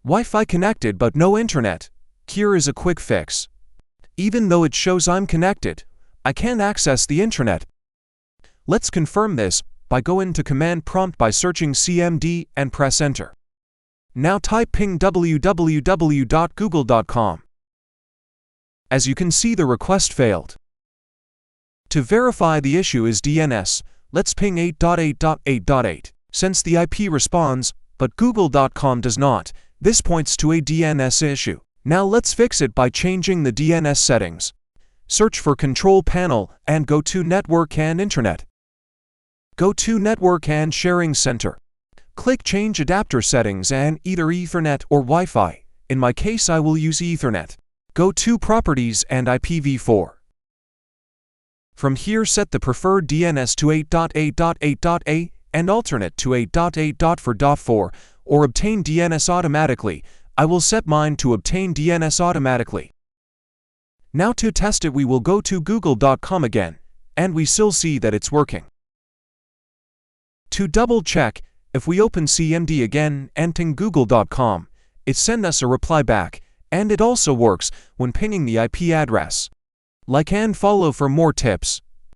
Wi-Fi connected but no internet. Here is a quick fix. Even though it shows I'm connected, I can't access the internet. Let's confirm this by going to command prompt by searching cmd and press enter. Now type ping www.google.com. As you can see, the request failed. To verify the issue is DNS, let's ping 8.8.8.8. Since the IP responds, but google.com does not, this points to a DNS issue. Now let's fix it by changing the DNS settings. Search for Control Panel and go to Network and Internet. Go to Network and Sharing Center. Click Change Adapter Settings and either Ethernet or Wi-Fi. In my case, I will use Ethernet. Go to Properties and IPv4. From here, set the preferred DNS to 8.8.8.a and alternate to 8.8.4.4 or obtain DNS automatically. I will set mine to obtain DNS automatically. Now to test it, we will go to google.com again, and we still see that it's working. To double check, if we open CMD again and ping google.com, it sends us a reply back, and it also works when pinging the IP address. Like and follow for more tips.